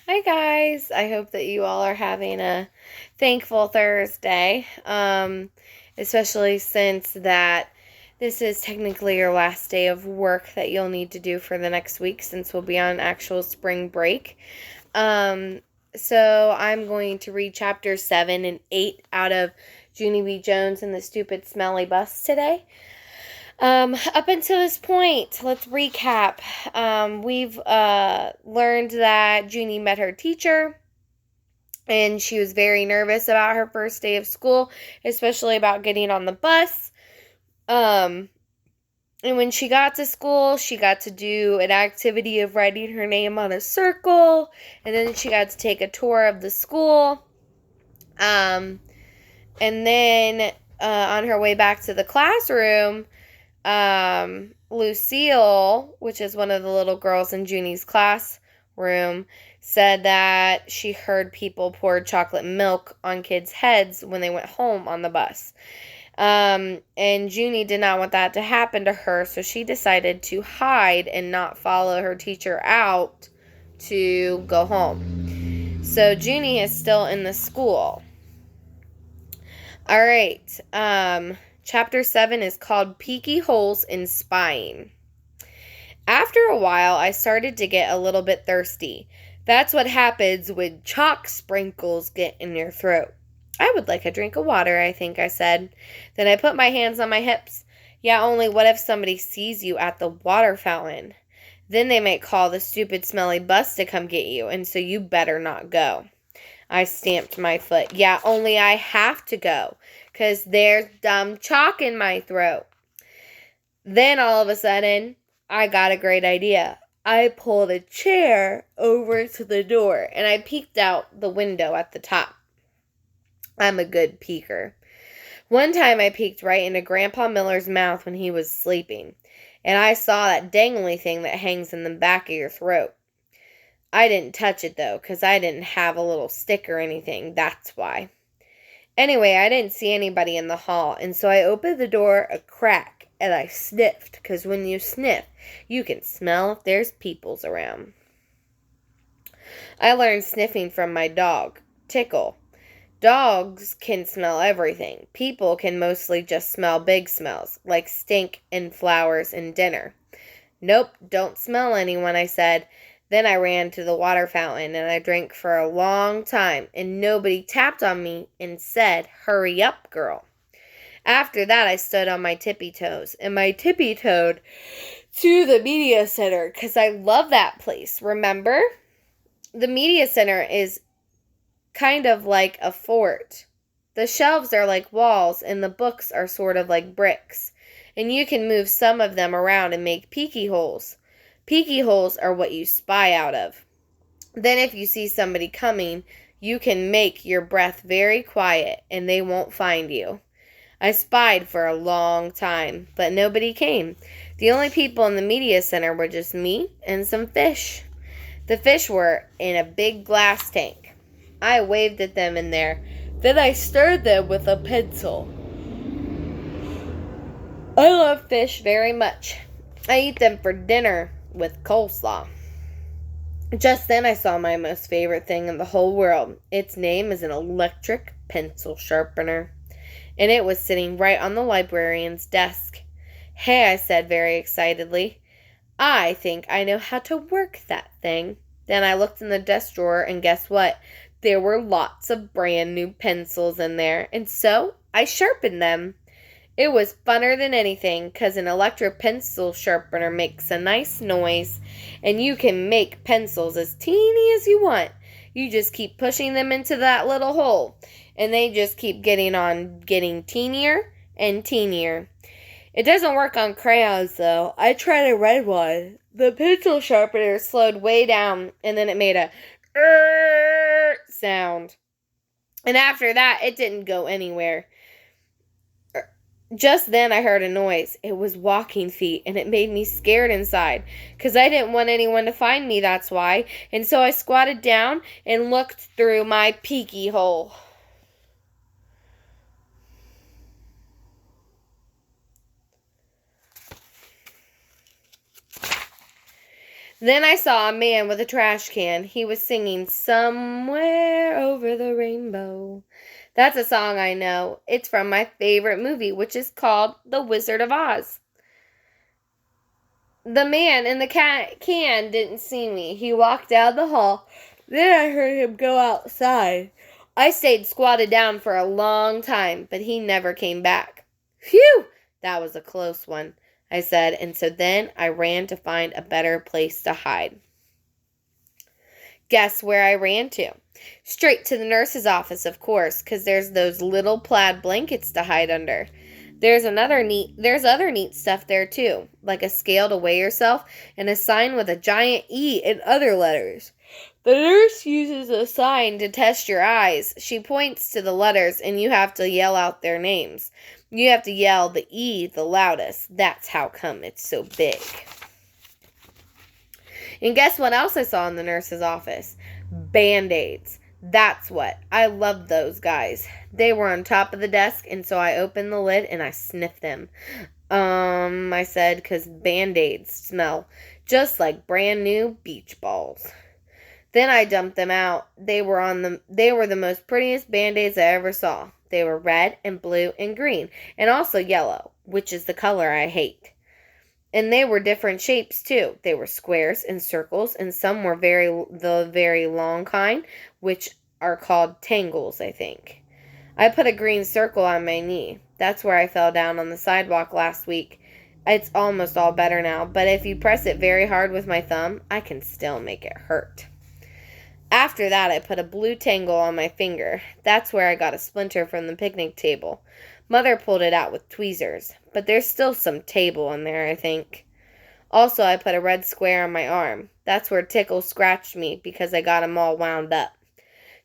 Hi guys. I hope that you all are having a thankful Thursday. Especially since that this is technically your last day of work that you'll need to do for the next week since we'll be on actual spring break. Um, so I'm going to read chapter 7 and 8 out of Junie B. Jones and the Stupid Smelly Bus today. Up until this point, let's recap. We've learned that Junie met her teacher, and she was very nervous about her first day of school, especially about getting on the bus. Um, and when she got to school, she got to do an activity of writing her name on a circle, and then she got to take a tour of the school. Um, and then on her way back to the classroom, Lucille, which is one of the little girls in Junie's classroom, said that she heard people pour chocolate milk on kids' heads when they went home on the bus. And Junie did not want that to happen to her, so she decided to hide and not follow her teacher out to go home. So Junie is still in the school. All right. Chapter 7 is called Peeky Holes in Spying. After a while, I started to get a little bit thirsty. That's what happens when chalk sprinkles get in your throat. I would like a drink of water, I think I said. Then I put my hands on my hips. Yeah, only what if somebody sees you at the water fountain? Then they might call the stupid smelly bus to come get you, and so you better not go. I stamped my foot. Yeah, only I have to go, 'cause there's dumb chalk in my throat. Then all of a sudden, I got a great idea. I pulled a chair over to the door, and I peeked out the window at the top. I'm a good peeker. One time I peeked right into Grandpa Miller's mouth when he was sleeping, and I saw that dangly thing that hangs in the back of your throat. I didn't touch it, though, 'cause I didn't have a little stick or anything, that's why. Anyway, I didn't see anybody in the hall, and so I opened the door a crack, and I sniffed, 'cause when you sniff, you can smell if there's peoples around. I learned sniffing from my dog, Tickle. Dogs can smell everything. People can mostly just smell big smells, like stink and flowers and dinner. Nope, don't smell anyone, I said. Then I ran to the water fountain and I drank for a long time, and nobody tapped on me and said, "Hurry up, girl." After that, I stood on my tippy toes, and I tippy-toed to the media center because I love that place. Remember? The media center is kind of like a fort. The shelves are like walls, and the books are sort of like bricks, and you can move some of them around and make peeky holes. Peeky holes are what you spy out of. Then if you see somebody coming, you can make your breath very quiet, and they won't find you. I spied for a long time, but nobody came. The only people in the media center were just me and some fish. The fish were in a big glass tank. I waved at them in there. Then I stirred them with a pencil. I love fish very much. I eat them for dinner with coleslaw. Just then I saw my most favorite thing in the whole world. Its name is an electric pencil sharpener, and it was sitting right on the librarian's desk. "Hey," I said very excitedly. "I think I know how to work that thing." Then I looked in the desk drawer, and guess what? There were lots of brand new pencils in there, and so I sharpened them. It was funner than anything, 'cause an electric pencil sharpener makes a nice noise, and you can make pencils as teeny as you want. You just keep pushing them into that little hole, and they just keep getting teenier and teenier. It doesn't work on crayons, though. I tried a red one. The pencil sharpener slowed way down, and then it made a sound. And after that, it didn't go anywhere. Just then I heard a noise. It was walking feet, and it made me scared inside, 'cause I didn't want anyone to find me, that's why. And so I squatted down and looked through my peeky hole. Then I saw a man with a trash can. He was singing Somewhere Over the Rainbow. That's a song I know. It's from my favorite movie, which is called The Wizard of Oz. The man in the can didn't see me. He walked down the hall. Then I heard him go outside. I stayed squatted down for a long time, but he never came back. Phew! That was a close one, I said, and so then I ran to find a better place to hide. Guess where I ran to? Straight to the nurse's office, of course, because there's those little plaid blankets to hide under. There's other neat stuff there too, like a scale to weigh yourself and a sign with a giant E and other letters. The nurse uses a sign to test your eyes. She points to the letters and you have to yell out their names. You have to yell the E the loudest. That's how come it's so big. And guess what else I saw in the nurse's office? Band-Aids. That's what. I loved those guys. They were on top of the desk, and so I opened the lid and I sniffed them. I said, because Band-Aids smell just like brand new beach balls. Then I dumped them out. They were the most prettiest Band-Aids I ever saw. They were red and blue and green, and also yellow, which is the color I hate. And they were different shapes, too. They were squares and circles, and some were the very long kind, which are called tangles, I think. I put a green circle on my knee. That's where I fell down on the sidewalk last week. It's almost all better now, but if you press it very hard with my thumb, I can still make it hurt. After that, I put a blue tangle on my finger. That's where I got a splinter from the picnic table. Mother pulled it out with tweezers, but there's still some table in there, I think. Also, I put a red square on my arm. That's where Tickle scratched me because I got him all wound up.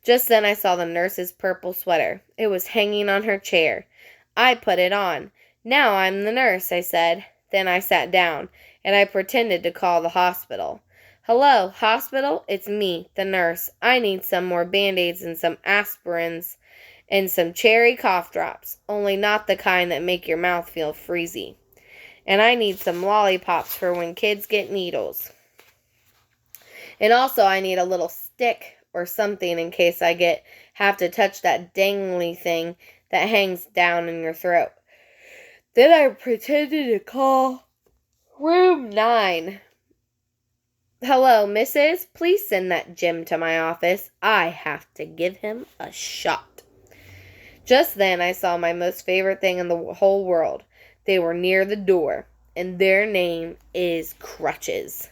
Just then I saw the nurse's purple sweater. It was hanging on her chair. I put it on. Now I'm the nurse, I said. Then I sat down, and I pretended to call the hospital. Hello, hospital? It's me, the nurse. I need some more Band-Aids and some aspirins and some cherry cough drops, only not the kind that make your mouth feel freezy. And I need some lollipops for when kids get needles. And also I need a little stick or something in case I have to touch that dangly thing that hangs down in your throat. Then I pretended to call room 9. Hello, missus. Please send that Jim to my office. I have to give him a shot. Just then I saw my most favorite thing in the whole world. They were near the door, and their name is crutches.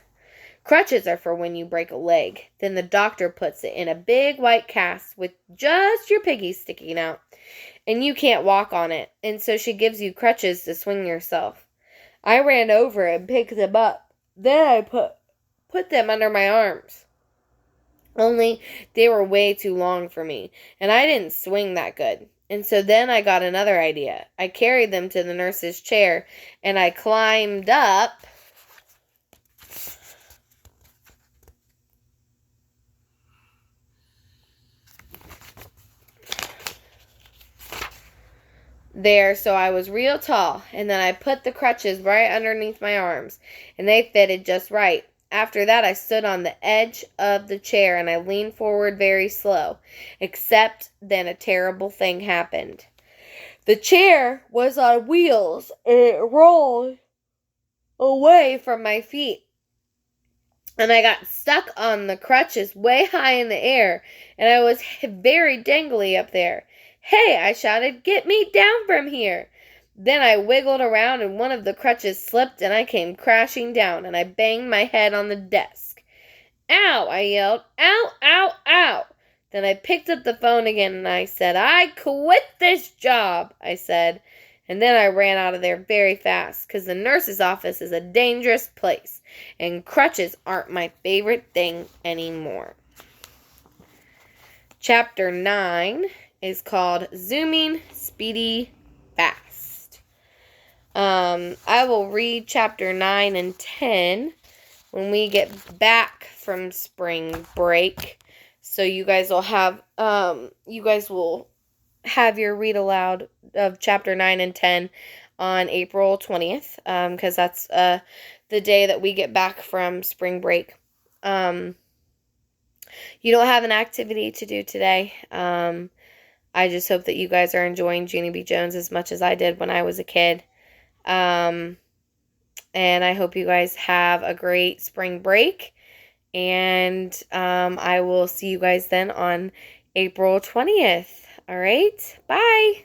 Crutches are for when you break a leg. Then the doctor puts it in a big white cast with just your piggies sticking out, and you can't walk on it, and so she gives you crutches to swing yourself. I ran over and picked them up. Then I put them under my arms. Only they were way too long for me, and I didn't swing that good. And so then I got another idea. I carried them to the nurse's chair, and I climbed up there, so I was real tall, and then I put the crutches right underneath my arms, and they fitted just right. After that, I stood on the edge of the chair, and I leaned forward very slow, except then a terrible thing happened. The chair was on wheels, and it rolled away from my feet, and I got stuck on the crutches way high in the air, and I was very dangly up there. Hey, I shouted, get me down from here. Then I wiggled around and one of the crutches slipped and I came crashing down and I banged my head on the desk. Ow, I yelled. Ow, ow, ow. Then I picked up the phone again and I said, I quit this job, I said. And then I ran out of there very fast because the nurse's office is a dangerous place and crutches aren't my favorite thing anymore. Chapter 9 is called Zooming Speedy Fast. I will read chapter 9 and 10 when we get back from spring break. So you guys will have your read aloud of chapter 9 and 10 on April 20th, because that's the day that we get back from spring break. You don't have an activity to do today. I just hope that you guys are enjoying Junie B. Jones as much as I did when I was a kid. And I hope you guys have a great spring break. And I will see you guys then on April 20th. All right. Bye.